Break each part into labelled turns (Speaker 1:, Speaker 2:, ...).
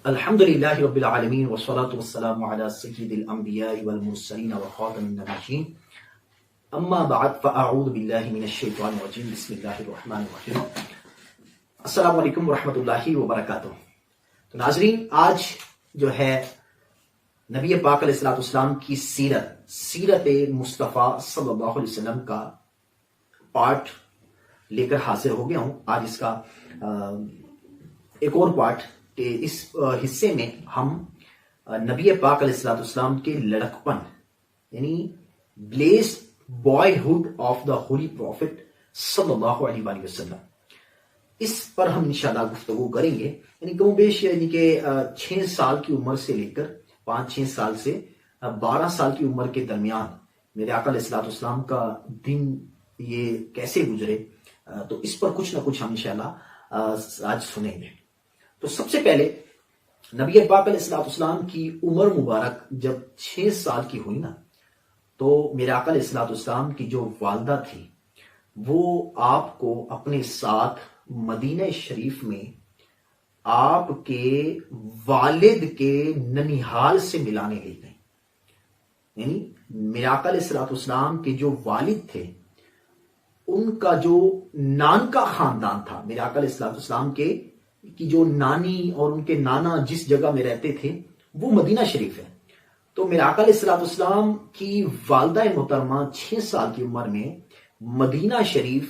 Speaker 1: الحمد للہ رب العالمین والصلاة والسلام علی سید الانبیاء والمرسلین وخاتم النبیین اما بعد فاعوذ باللہ من الشیطان الرجیم بسم اللہ الرحمن الرحیم۔ السلام علیکم ورحمۃ اللہ وبرکاتہ۔ تو ناظرین، آج جو ہے نبی پاک علیہ الصلوۃ والسلام کی سیرت مصطفیٰ صلی اللہ علیہ وسلم کا پارٹ لے کر حاضر ہو گیا ہوں۔ آج اس کا ایک اور پارٹ کہ اس حصے میں ہم نبی پاک علیہ الصلوۃ والسلام کے لڑکپن یعنی blessed boy of the holy prophet صلی اللہ علیہ وآلہ وسلم، اس پر ہم انشاءاللہ گفتگو کریں گے۔ یعنی کم و بیش یعنی کہ 6 سال کی عمر سے لے کر 5-6 سال سے 12 سال کی عمر کے درمیان میرے آقا علیہ الصلوۃ والسلام کا دن یہ کیسے گزرے، تو اس پر کچھ نہ کچھ ہم انشاءاللہ آج سنیں گے۔ تو سب سے پہلے نبی پاک علیہ الصلوۃ والسلام کی عمر مبارک جب 6 سال کی ہوئی نا، تو میرے آقا علیہ الصلوۃ والسلام کی جو والدہ تھی وہ آپ کو اپنے ساتھ مدینہ شریف میں آپ کے والد کے ننیحال سے ملانے لے گئیں۔ یعنی میرے آقا علیہ الصلوۃ والسلام کے جو والد تھے ان کا جو نان کا خاندان تھا، میرے آقا علیہ الصلوۃ والسلام کی جو نانی اور ان کے نانا جس جگہ میں رہتے تھے وہ مدینہ شریف ہے۔ تو میرے آقا علیہ الصلوۃ والسلام کی والدہ محترمہ 6 سال کی عمر میں مدینہ شریف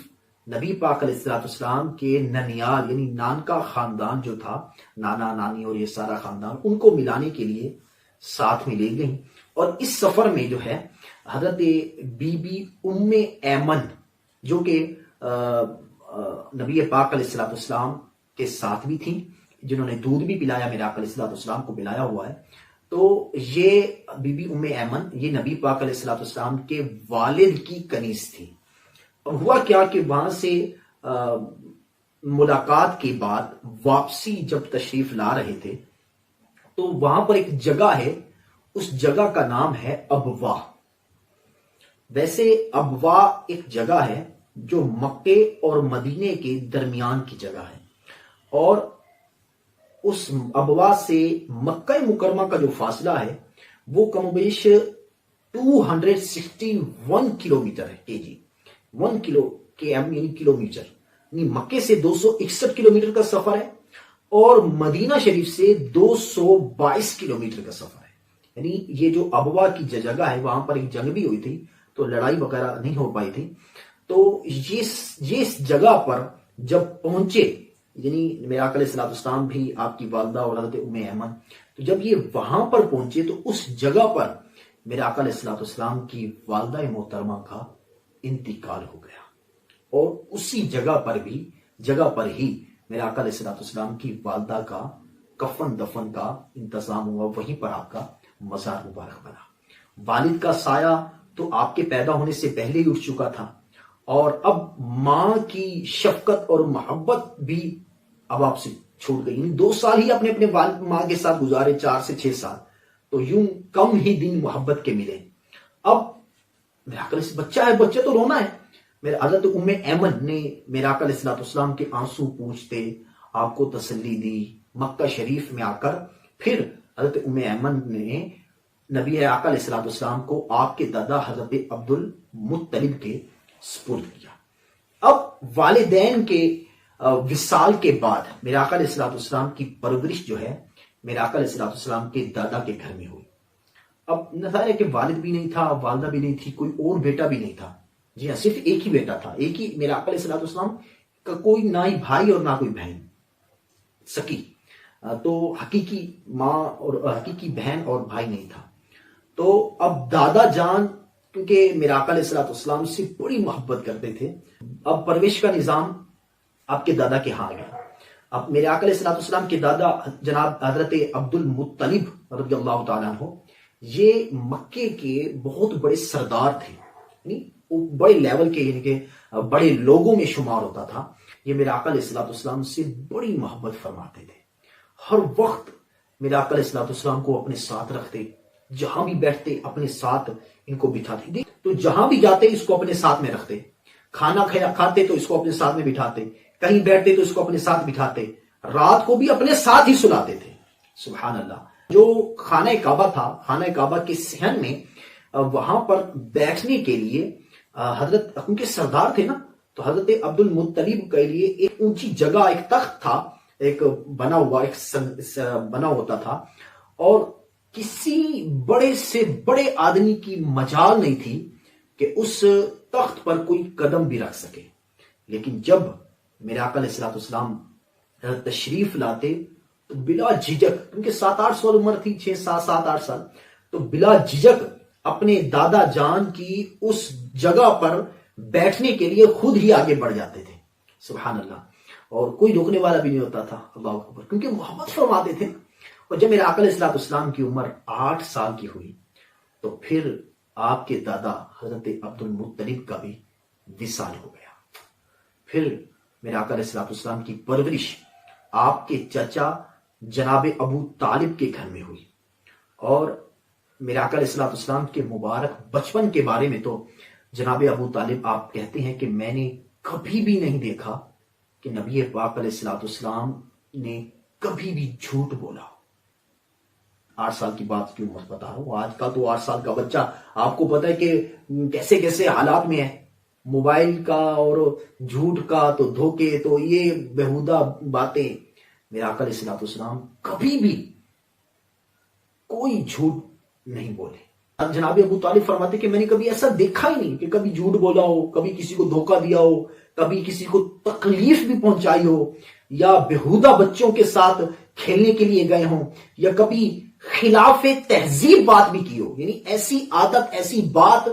Speaker 1: نبی پاک علیہ الصلوۃ والسلام کے ننیال یعنی نان کا خاندان جو تھا، نانا نانی اور یہ سارا خاندان، ان کو ملانے کے لیے ساتھ میں لے گئیں۔ اور اس سفر میں جو ہے حضرت بی بی ام ایمن جو کہ نبی پاک علیہ الصلوۃ والسلام کے ساتھ بھی تھیں، جنہوں نے دودھ بھی پلایا، میرے آقا علیہ الصلوۃ والسلام کو پلایا ہوا ہے، تو یہ بی بی ام ایمن یہ نبی پاک علیہ الصلوۃ والسلام کے والد کی کنیز تھی۔ اور ہوا کیا کہ وہاں سے ملاقات کے بعد واپسی جب تشریف لا رہے تھے تو وہاں پر ایک جگہ ہے، اس جگہ کا نام ہے ابوا۔ ویسے ابوا ایک جگہ ہے جو مکے اور مدینے کے درمیان کی جگہ ہے، اور اس ابوا سے مکہ مکرمہ کا جو فاصلہ ہے وہ کم و بیش 261 کلومیٹر ہے، کے 1 کلومیٹر، یعنی مکے سے 261 کلومیٹر کا سفر ہے اور مدینہ شریف سے 222 کلومیٹر کا سفر ہے۔ یعنی یہ جو ابوا کی جگہ ہے وہاں پر ایک جنگ بھی ہوئی تھی تو لڑائی وغیرہ نہیں ہو پائی تھی، تو یہ اس جگہ پر جب پہنچے، یعنی میرے آقا علیہ الصلوۃ والسلام بھی آپ کی والدہ اور حضرت ام ایمن، تو جب یہ وہاں پر پہنچے تو اس جگہ پر میرے آقا علیہ الصلوۃ والسلام کی والدہ محترمہ کا انتقال ہو گیا، اور اسی جگہ پر ہی میرے آقا علیہ الصلوۃ والسلام کی والدہ کا کفن دفن کا انتظام ہوا، وہیں پر آپ کا مزار مبارک بنا۔ والد کا سایہ تو آپ کے پیدا ہونے سے پہلے ہی اٹھ چکا تھا، اور اب ماں کی شفقت اور محبت بھی اب آپ سے چھوٹ گئی۔ 2 سال ہی اپنے والد ماں کے ساتھ گزارے، 4 سے 6 سال، تو یوں کم ہی دن محبت کے ملے۔ اب میرا آقا بچہ ہے، بچے تو رونا ہے۔ میرے حضرت ام ایمن نے میرے آقا علیہ الصلوۃ والسلام کے آنسو پوچھتے آپ کو تسلی دی۔ مکہ شریف میں آ کر پھر حضرت ام ایمن نے نبی آقا علیہ الصلوۃ والسلام کو آپ کے دادا حضرت عبد المطلب کے سپرد کیا۔ اب والدین کے وصال کے بعد میرے آقا علیہ الصلوۃ والسلام کی پرورش جو ہے میرے آقا علیہ الصلوۃ والسلام کے دادا کے گھر میں ہوئی۔ اب ظاہر ہے کہ والد بھی نہیں تھا، والدہ بھی نہیں تھی، کوئی اور بیٹا بھی نہیں تھا، جی ہاں، صرف ایک ہی بیٹا تھا، ایک ہی میرے آقا علیہ الصلوۃ والسلام کا، کوئی نہ ہی بھائی اور نہ کوئی بہن سکی، تو حقیقی ماں اور حقیقی بہن اور بھائی نہیں تھا۔ تو اب دادا جان کیونکہ میرے آقا علیہ الصلوۃ والسلام سے بڑی محبت کرتے تھے، اب پرورش کا نظام آپ کے دادا کے ہاں گیا۔ اب میرے آقا علیہ الصلوۃ والسلام کے دادا جناب حضرت عبد المطلب رضی اللہ تعالیٰ عنہ یہ مکے کے بہت بڑے سردار تھے، یعنی بڑے لیول کے، یعنی کہ بڑے لوگوں میں شمار ہوتا تھا۔ یہ میرے آقا علیہ الصلوۃ والسلام سے بڑی محبت فرماتے تھے، ہر وقت میرے آقا علیہ الصلوۃ والسلام کو اپنے ساتھ رکھتے، جہاں بھی بیٹھتے اپنے ساتھ ان کو بٹھاتے، تو جہاں بھی جاتے اس کو اپنے ساتھ میں رکھتے، کھانا کھاتے تو اس کو اپنے ساتھ میں بٹھاتے، کہیں بیٹھتے تو اس کو اپنے ساتھ بٹھاتے، رات کو بھی اپنے ساتھ ہی سلاتے تھے۔ سبحان اللہ. جو خانہ کعبہ تھا، خانہ کعبہ کے صحن میں وہاں پر بیٹھنے کے لیے حضرت ان کے سردار تھے نا، تو حضرت عبد المطلب کے لیے ایک اونچی جگہ، ایک تخت تھا، ایک بنا ہوتا تھا، اور کسی بڑے سے بڑے آدمی کی مجال نہیں تھی کہ اس تخت پر کوئی قدم بھی رکھ سکے. لیکن جب میرے آقا علیہ الصلوۃ والسلام تشریف لاتے تو بلا جھجک، ان کے 7-8 سال عمر تھی، 6-7-8 سال، تو بلا جھجک اپنے دادا جان کی اس جگہ پر بیٹھنے کے لیے خود ہی آگے بڑھ جاتے تھے. سبحان اللہ. اور کوئی روکنے والا بھی نہیں ہوتا تھا. اللہ اکبر. کیونکہ محبت فرماتے تھے. اور جب میرے آقا علیہ الصلوۃ والسلام کی عمر 8 سال کی ہوئی تو پھر آپ کے دادا حضرت عبد المطلب کا بھی وصال ہو گیا. پھر میرے آقا علیہ الصلوۃ والسلام کی پرورش آپ کے چچا جناب ابو طالب کے گھر میں ہوئی. اور میرے آقا علیہ الصلوۃ والسلام کے مبارک بچپن کے بارے میں تو جناب ابو طالب آپ کہتے ہیں کہ میں نے کبھی بھی نہیں دیکھا کہ نبی پاک علیہ الصلوۃ والسلام نے کبھی بھی جھوٹ بولا. 8 سال کی بات کی عمر بتا رہا ہوں. آج کا تو 8 سال کا بچہ آپ کو پتا ہے کہ کیسے کیسے حالات میں ہے، موبائل کا اور جھوٹ کا تو دھوکے تو یہ بےہودہ باتیں. میرے آقا علیہ الصلوۃ والسلام کبھی بھی کوئی جھوٹ نہیں بولے. اب جناب ابو طالب فرماتے کہ میں نے کبھی ایسا دیکھا ہی نہیں کہ کبھی جھوٹ بولا ہو، کبھی کسی کو دھوکہ دیا ہو، کبھی کسی کو تکلیف بھی پہنچائی ہو، یا بےہودہ بچوں کے ساتھ کھیلنے کے لیے گئے ہوں، یا کبھی خلاف تہذیب بات بھی کی ہو. یعنی ایسی عادت، ایسی بات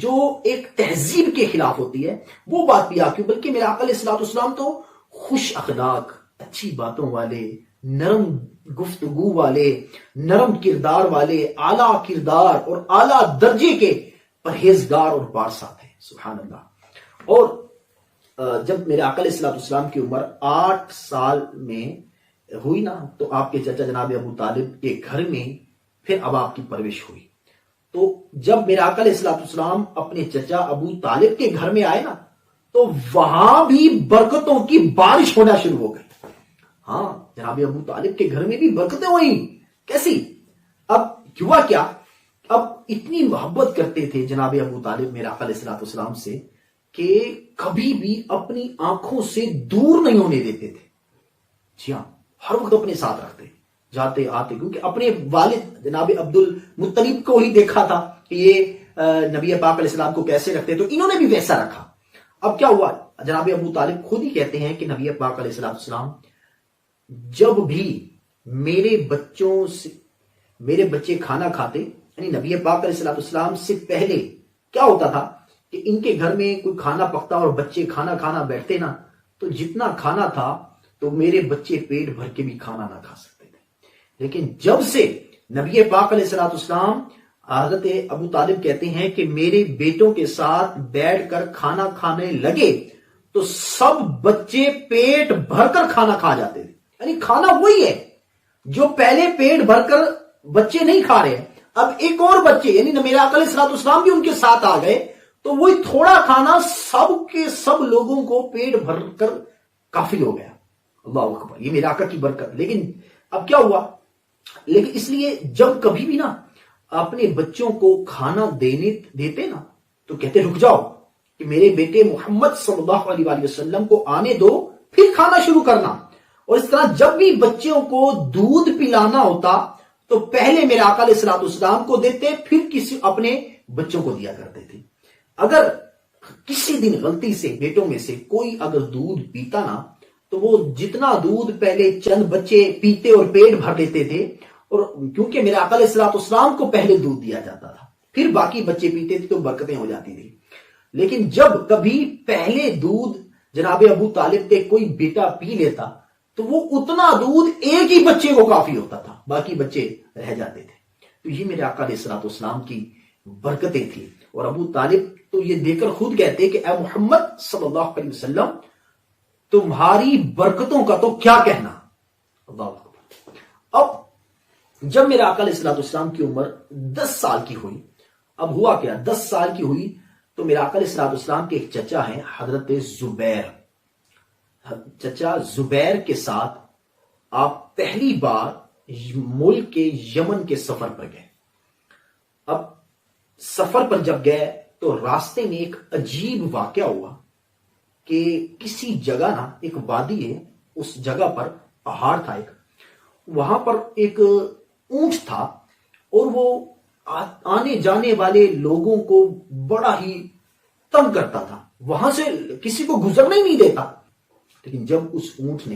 Speaker 1: جو ایک تہذیب کے خلاف ہوتی ہے وہ بات بھی آپ کی. بلکہ میرے آقا علیہ الصلوۃ والسلام تو خوش اخلاق، اچھی باتوں والے، نرم گفتگو والے، نرم کردار والے، اعلیٰ کردار اور اعلیٰ درجے کے پرہیزگار اور پارسا تھے. سبحان اللہ. اور جب میرے آقا علیہ الصلوۃ والسلام کی عمر 8 سال میں ہوئی نا تو آپ کے چچا جناب ابو طالب کے گھر میں پھر اب آپ کی پرورش ہوئی. تو جب میرے آقا علیہ الصلوۃ والسلام اپنے چچا ابو طالب کے گھر میں آئے نا تو وہاں بھی برکتوں کی بارش ہونا شروع ہو گئی. ہاں، جناب ابو طالب کے گھر میں بھی برکتیں ہوئیں. کیسی؟ اب ہوا کیا؟ اب اتنی محبت کرتے تھے جناب ابو طالب میرے آقا علیہ الصلوۃ والسلام سے کہ کبھی بھی اپنی آنکھوں سے دور نہیں ہونے دیتے تھے. جی ہاں، ہر وقت اپنے ساتھ رکھتے، جاتے آتے. کیونکہ اپنے والد جناب عبد المطلب کو ہی دیکھا تھا کہ یہ نبی پاک علیہ السلام کو کیسے رکھتے، تو انہوں نے بھی ویسا رکھا. اب کیا ہوا؟ جناب ابو طالب خود ہی کہتے ہیں کہ نبی پاک علیہ السلام جب بھی میرے بچے کھانا کھاتے، یعنی نبی پاک علیہ السلام سے پہلے کیا ہوتا تھا کہ ان کے گھر میں کوئی کھانا پکتا اور بچے کھانا بیٹھتے نا تو جتنا کھانا تھا تو میرے بچے پیٹ بھر کے بھی کھانا نہ کھا سکتے تھے. لیکن جب سے نبی پاک علیہ السلام حضرت ابو طالب کہتے ہیں کہ میرے بیٹوں کے ساتھ بیٹھ کر کھانا کھانے لگے تو سب بچے پیٹ بھر کر کھانا کھا جاتے تھے. یعنی کھانا وہی ہے جو پہلے پیٹ بھر کر بچے نہیں کھا رہے، اب ایک اور بچے یعنی میرے آقا علیہ السلام بھی ان کے ساتھ آ گئے تو وہی تھوڑا کھانا سب کے سب لوگوں کو پیٹ بھر کر کافی ہو گیا. اللہ اکبر. یہ میرے آقا کی برکت. لیکن اب کیا ہوا؟ لیکن اس لیے جب کبھی بھی نا اپنے بچوں کو کھانا دیتے نا تو کہتے رک جاؤ کہ میرے بیٹے محمد صلی اللہ علیہ وآلہ وسلم کو آنے دو پھر کھانا شروع کرنا. اور اس طرح جب بھی بچوں کو دودھ پلانا ہوتا تو پہلے میرے آقا علیہ الصلوۃ والسلام کو دیتے پھر کسی اپنے بچوں کو دیا کرتے تھے. اگر کسی دن غلطی سے بیٹوں میں سے کوئی اگر دودھ پیتا نا تو وہ جتنا دودھ پہلے چند بچے پیتے اور پیٹ بھر لیتے تھے، اور کیونکہ میرے آقا علیہ الصلوۃ والسلام کو پہلے دودھ دیا جاتا تھا پھر باقی بچے پیتے تھے تو برکتیں ہو جاتی تھی. لیکن جب کبھی پہلے دودھ جناب ابو طالب کے کوئی بیٹا پی لیتا تو وہ اتنا دودھ ایک ہی بچے کو کافی ہوتا تھا، باقی بچے رہ جاتے تھے. تو یہ میرے آقا علیہ الصلوۃ والسلام کی برکتیں تھیں. اور ابو طالب تو یہ دیکھ کر خود کہتے کہ اے محمد صلی اللہ علیہ وسلم تمہاری برکتوں کا تو کیا کہنا. اللہ اکبر. اب جب میرے آقا علیہ الصلوۃ والسلام کی عمر 10 سال کی ہوئی، اب ہوا کیا؟ 10 سال کی ہوئی تو میرے آقا علیہ الصلوۃ والسلام کے ایک چچا ہیں حضرت زبیر. چچا زبیر کے ساتھ آپ پہلی بار ملک کے یمن کے سفر پر گئے۔ اب سفر پر جب گئے تو راستے میں ایک عجیب واقعہ ہوا کہ کسی جگہ نا ایک وادی ہے، اس جگہ پر پہاڑ تھا ایک، وہاں پر ایک اونٹ تھا اور وہ آنے جانے والے لوگوں کو بڑا ہی تنگ کرتا تھا، وہاں سے کسی کو گزرنا ہی نہیں دیتا۔ لیکن جب اس اونٹ نے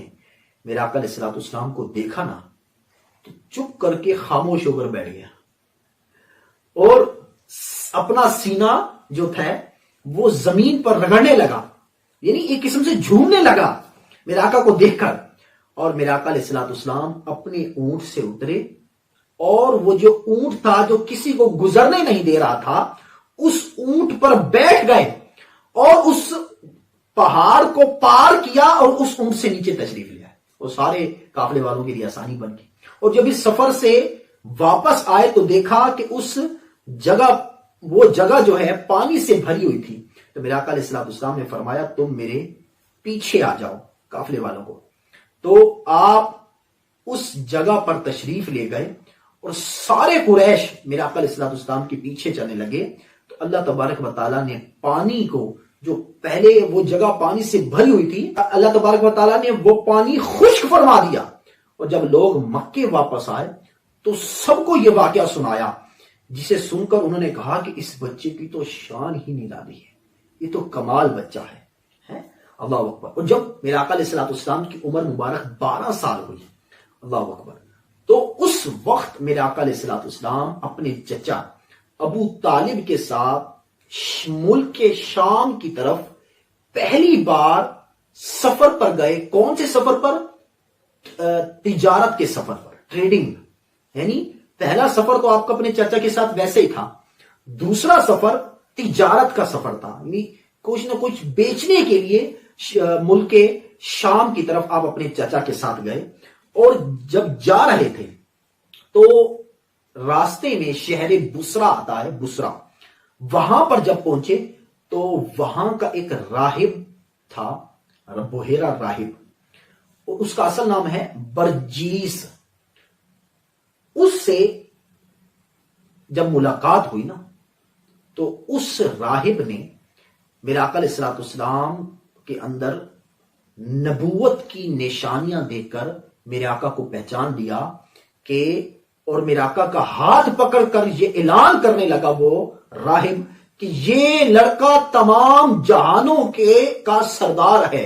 Speaker 1: میرے آقا علیہ الصلوۃ والسلام کو دیکھا نا تو چپ کر کے خاموش ہو کر بیٹھ گیا اور اپنا سینہ جو تھا وہ زمین پر رگڑنے لگا، یعنی ایک قسم سے جھومنے لگا میرے آقا کو دیکھ کر۔ اور میرے آقا علیہ الصلوۃ والسلام اپنے اونٹ سے اترے اور وہ جو اونٹ تھا جو کسی کو گزرنے نہیں دے رہا تھا، اس اونٹ پر بیٹھ گئے اور اس پہاڑ کو پار کیا اور اس اونٹ سے نیچے تشریف لیا۔ وہ سارے قافلے والوں کے لیے آسانی بن گئی۔ اور جب اس سفر سے واپس آئے تو دیکھا کہ اس جگہ، وہ جگہ جو ہے پانی سے بھری ہوئی تھی۔ تو میرے آقا علیہ الصلوۃ والسلام نے فرمایا تم میرے پیچھے آ جاؤ، قافلے والوں کو۔ تو آپ اس جگہ پر تشریف لے گئے اور سارے قریش میرے آقا علیہ الصلوۃ والسلام کے پیچھے چلنے لگے۔ تو اللہ تبارک و تعالیٰ نے پانی کو، جو پہلے وہ جگہ پانی سے بھری ہوئی تھی، اللہ تبارک و تعالیٰ نے وہ پانی خشک فرما دیا۔ اور جب لوگ مکے واپس آئے تو سب کو یہ واقعہ سنایا، جسے سن کر انہوں نے کہا کہ اس بچے کی تو شان ہی نرالی ہے، یہ تو کمال بچہ ہے۔ اللہ اکبر۔ اور جب میرے آقا علیہ الصلوۃ والسلام کی عمر مبارک 12 سال ہوئی، اللہ اکبر، تو اس وقت میرے آقا علیہ الصلوۃ والسلام اپنے چچا ابو طالب کے ساتھ ملک کے شام کی طرف پہلی بار سفر پر گئے۔ کون سے سفر پر؟ تجارت کے سفر پر، ٹریڈنگ۔ یعنی پہلا سفر تو آپ کا اپنے چچا کے ساتھ ویسے ہی تھا، دوسرا سفر تجارت کا سفر تھا، یعنی کچھ نہ کچھ بیچنے کے لیے ملک کے شام کی طرف آپ اپنے چچا کے ساتھ گئے۔ اور جب جا رہے تھے تو راستے میں شہر بصرہ آتا ہے، بصرہ، وہاں پر جب پہنچے تو وہاں کا ایک راہب تھا، بحیرہ راہب، اس کا اصل نام ہے برجیس۔ اس سے جب ملاقات ہوئی نا تو اس راہب نے میرے آقا علیہ الصلوۃ والسلام کے اندر نبوت کی نشانیاں دیکھ کر میرے آقا کو پہچان لیا کہ، اور میرے آقا کا ہاتھ پکڑ کر یہ اعلان کرنے لگا وہ راہب کہ یہ لڑکا تمام جہانوں کا سردار ہے،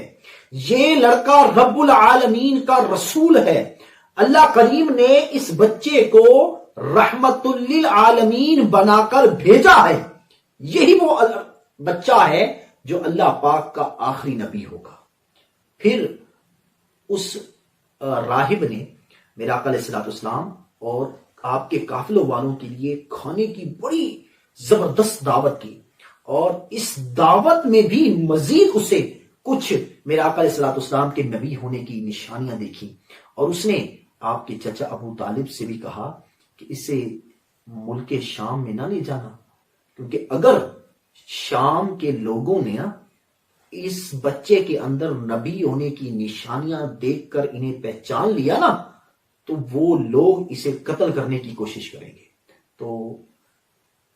Speaker 1: یہ لڑکا رب العالمین کا رسول ہے، اللہ کریم نے اس بچے کو رحمت للعالمین بنا کر بھیجا ہے، یہی وہ بچہ ہے جو اللہ پاک کا آخری نبی ہوگا۔ پھر اس راہب نے میرے آقا علیہ الصلوۃ والسلام اور آپ کے قافلوں والوں کے لیے کھانے کی بڑی زبردست دعوت کی، اور اس دعوت میں بھی مزید اسے کچھ میرے آقا علیہ الصلوۃ والسلام کے نبی ہونے کی نشانیاں دیکھی۔ اور اس نے آپ کے چچا ابو طالب سے بھی کہا کہ اسے ملک شام میں نہ لے جانا، کیونکہ اگر شام کے لوگوں نے اس بچے کے اندر نبی ہونے کی نشانیاں دیکھ کر انہیں پہچان لیا نا تو وہ لوگ اسے قتل کرنے کی کوشش کریں گے۔ تو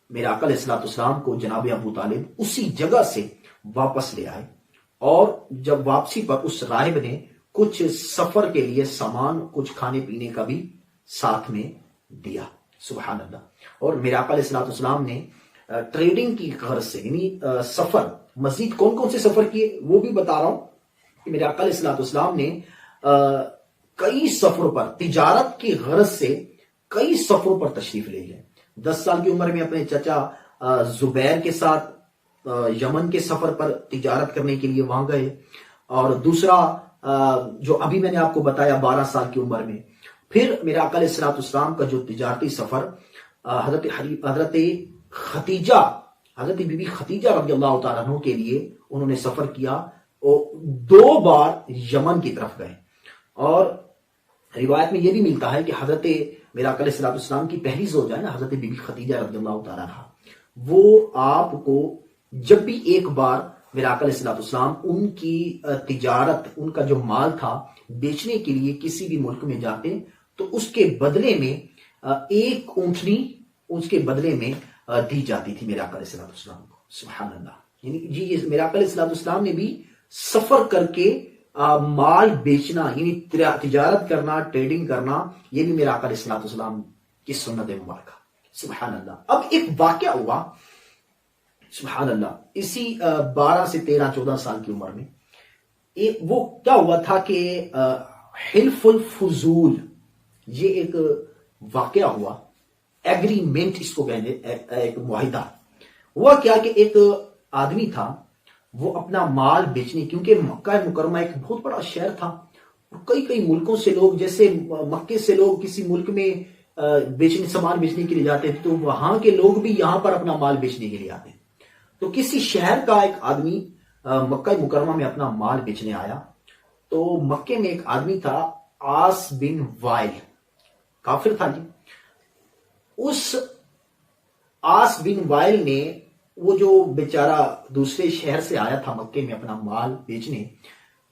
Speaker 1: میرے آقا علیہ الصلوۃ والسلام کو جناب ابو طالب اسی جگہ سے واپس لے آئے، اور جب واپسی پر اس راہب نے کچھ سفر کے لیے سامان، کچھ کھانے پینے کا بھی ساتھ میں دیا۔ سبحان اللہ۔ اور میرے آقا علیہ الصلوۃ والسلام نے ٹریڈنگ کی غرض سے، یعنی سفر، مزید کون کون سے سفر کیے وہ بھی بتا رہا ہوں کہ میرے آقا علیہ الصلوۃ والسلام نے کئی سفروں پر تجارت کی غرض سے کئی سفروں پر تشریف لے گئے۔ 10 سال کی عمر میں اپنے چچا زبیر کے ساتھ یمن کے سفر پر تجارت کرنے کے لیے وہاں گئے، اور دوسرا جو ابھی میں نے آپ کو بتایا 12 سال کی عمر میں۔ پھر میرے آقا علیہ الصلوۃ والسلام کا جو تجارتی سفر حضرت ختیجہ، حضرت بی بی ختیجہ رضی اللہ تعالیٰ عنہ کے لیے انہوں نے سفر کیا، اور 2 بار یمن کی طرف گئے۔ اور روایت میں یہ بھی ملتا ہے کہ حضرت میرے آقا علیہ الصلوۃ والسلام کی پہلی زوجہ ہے نا، حضرت بی بی ختیجہ رضی اللہ تعالیٰ عنہ، وہ آپ کو جب بھی ایک بار میرے آقا علیہ الصلوۃ والسلام ان کی تجارت، ان کا جو مال تھا بیچنے کے لیے کسی بھی ملک میں جاتے تو اس کے بدلے میں ایک اونٹنی اس کے بدلے میں دی جاتی تھی میرے آقا علیہ الصلوۃ والسلام کو. سبحان اللہ. یعنی جی یہ میرے آقا علیہ الصلوۃ والسلام نے بھی سفر کر کے مال بیچنا یعنی تجارت کرنا، ٹریڈنگ کرنا، یہ بھی میرے آقا علیہ الصلوۃ والسلام کی سنت مبارکہ. سبحان اللہ. اب ایک واقعہ ہوا سبحان اللہ اسی 12 سے 13 14 سال کی عمر میں. وہ کیا ہوا تھا کہ حلف الفضول یہ ایک واقعہ ہوا، ایگریمنٹ اس کو کہتے ہیں، ایک معاہدہ. ہوا کیا کہ ایک آدمی تھا، وہ اپنا مال بیچنے، کیونکہ مکہ مکرمہ ایک بہت بڑا شہر تھا، کئی ملکوں سے لوگ، جیسے مکے سے لوگ کسی ملک میں سامان بیچنے کے لیے جاتے ہیں، تو وہاں کے لوگ بھی یہاں پر اپنا مال بیچنے کے لیے آتے ہیں. تو کسی شہر کا ایک آدمی مکہ مکرمہ میں اپنا مال بیچنے آیا. تو مکے میں ایک آدمی تھا عاص بن وائل، کافر تھا جی. اس عاص بن وائل نے، وہ جو بیچارہ دوسرے شہر سے آیا تھا مکے میں اپنا مال بیچنے،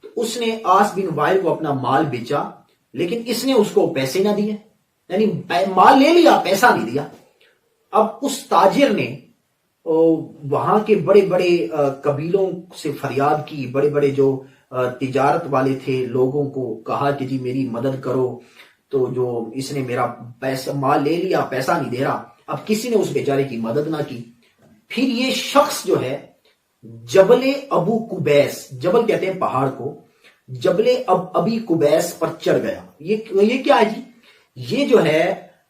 Speaker 1: تو اس نے عاص بن وائل کو اپنا مال بیچا، لیکن اس نے اس کو پیسے نہ دیے، یعنی مال لے لیا پیسہ نہیں دیا. اب اس تاجر نے وہاں کے بڑے بڑے قبیلوں سے فریاد کی، بڑے بڑے جو تجارت والے تھے لوگوں کو کہا کہ جی میری مدد کرو. تو جو اس نے میرا پیسہ مال لے لیا، پیسہ نہیں دے رہا. اب کسی نے اس بیچارے کی مدد نہ کی. پھر یہ شخص جو ہے جبل ابو قبیس، جبل کہتے ہیں پہاڑ کو، جبل ابی قبیس پر چڑھ گیا. یہ کیا ہے جی؟ یہ جو ہے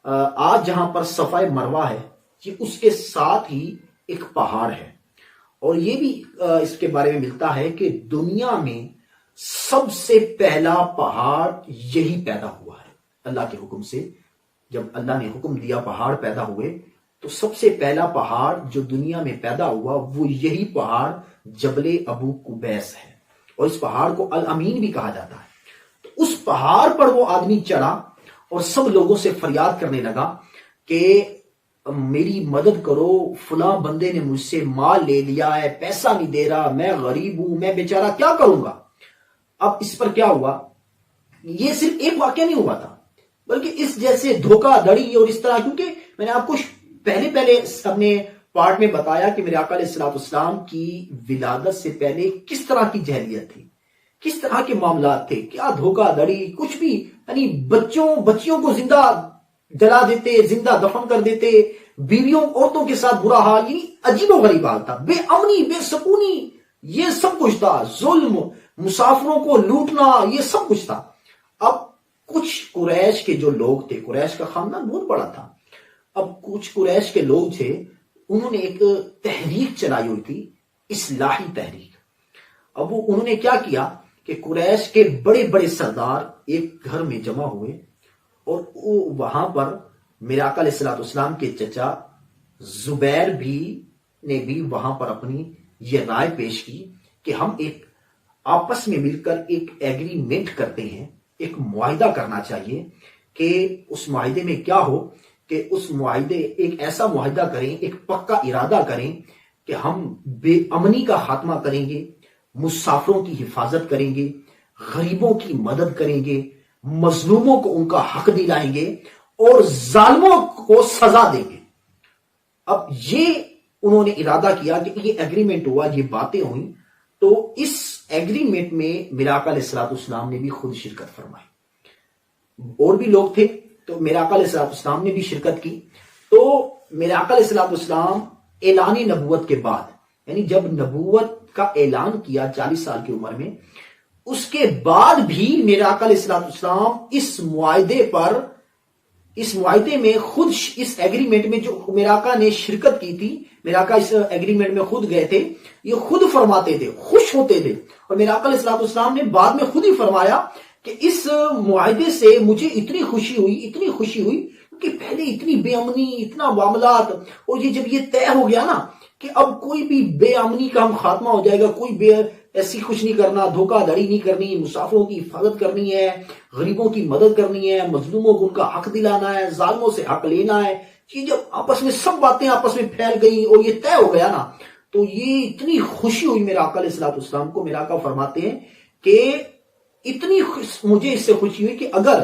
Speaker 1: آج جہاں پر صفا مروہ ہے، یہ اس کے ساتھ ہی ایک پہاڑ ہے. اور یہ بھی اس کے بارے میں ملتا ہے کہ دنیا میں سب سے پہلا پہاڑ یہی پیدا ہوا ہے اللہ کے حکم سے. جب اللہ نے حکم دیا پہاڑ پیدا ہوئے، تو سب سے پہلا پہاڑ جو دنیا میں پیدا ہوا وہ یہی پہاڑ جبل ابو قبیس ہے. اور اس پہاڑ کو الامین بھی کہا جاتا ہے. تو اس پہاڑ پر وہ آدمی چڑھا اور سب لوگوں سے فریاد کرنے لگا کہ میری مدد کرو، فلاں بندے نے مجھ سے مال لے لیا ہے، پیسہ نہیں دے رہا، میں غریب ہوں، میں بیچارہ کیا کروں گا. اب اس پر کیا ہوا، یہ صرف ایک واقعہ نہیں ہوا تھا، بلکہ اس جیسے دھوکہ دھڑی اور اس طرح، کیونکہ میں نے آپ کو پہلے اپنے پارٹ میں بتایا کہ میرے آقا علیہ الصلوۃ والسلام کی ولادت سے پہلے کس طرح کی جہلیت تھی، کس طرح کے معاملات تھے، کیا دھوکہ دھڑی کچھ بھی، یعنی بچیوں کو زندہ جلا دیتے، زندہ دفن کر دیتے، بیویوں عورتوں کے ساتھ برا حال، یعنی عجیب و غریب حال تھا، بے امنی، بے سکونی، یہ سب کچھ تھا، ظلم، مسافروں کو لوٹنا، یہ سب کچھ تھا. اب کچھ قریش کے جو لوگ تھے، قریش کا خاندان بہت بڑا تھا، اب کچھ قریش کے لوگ تھے، انہوں نے ایک تحریک چلائی ہوئی تھی، اصلاحی تحریک. اب انہوں نے کیا کیا کہ قریش کے بڑے بڑے سردار ایک گھر میں جمع ہوئے، اور وہاں پر میرے آقا علیہ الصلوۃ والسلام کے چچا زبیر نے بھی وہاں پر اپنی یہ رائے پیش کی کہ ہم ایک آپس میں مل کر ایک ایگریمنٹ کرتے ہیں، ایک معاہدہ کرنا چاہیے کہ اس معاہدے میں کیا ہو کہ ایک ایسا معاہدہ کریں، ایک پکا ارادہ کریں کہ ہم بے امنی کا خاتمہ کریں گے، مسافروں کی حفاظت کریں گے، غریبوں کی مدد کریں گے، مظلوموں کو ان کا حق دلائیں گے، اور ظالموں کو سزا دیں گے. اب یہ انہوں نے ارادہ کیا کہ یہ ایگریمنٹ ہوا، یہ باتیں ہوئیں. تو اس ایگریمنٹ میں میرے آقا علیہ الصلوۃ والسلام نے بھی خود شرکت فرمائی، اور بھی لوگ تھے، تو میرے آقا علیہ الصلوۃ والسلام نے بھی شرکت کی. تو میرے آقا علیہ الصلوۃ والسلام اعلان نبوت کے بعد، یعنی جب نبوت کا اعلان کیا 40 سال کی عمر میں، اس کے بعد بھی میرے آقا علیہ الصلوۃ والسلام اس معاہدے میں خود، اس ایگریمنٹ میں جو میرے آقا نے شرکت کی تھی، میرے آقا اس ایگریمنٹ میں خود گئے تھے، یہ خود فرماتے تھے، خوش ہوتے تھے. اور میرے آقا علیہ الصلوۃ والسلام نے بعد میں خود ہی فرمایا کہ اس معاہدے سے مجھے اتنی خوشی ہوئی کہ پہلے اتنی بے امنی، اتنا معاملات، اور یہ جب یہ طے ہو گیا نا کہ اب کوئی بھی بے امنی کا ہم خاتمہ ہو جائے گا، کوئی ایسی کچھ نہیں کرنا، دھوکہ دھڑی نہیں کرنی، مسافروں کی حفاظت کرنی ہے، غریبوں کی مدد کرنی ہے، مظلوموں کو ان کا حق دلانا ہے، ظالموں سے حق لینا ہے. یہ جب آپس میں سب باتیں آپس میں پھیل گئی اور یہ طے ہو گیا نا، تو یہ اتنی خوشی ہوئی میرے آقا علیہ الصلوۃ والسلام کو. میرے آقا فرماتے ہیں کہ اتنی مجھے اس سے خوشی ہوئی کہ اگر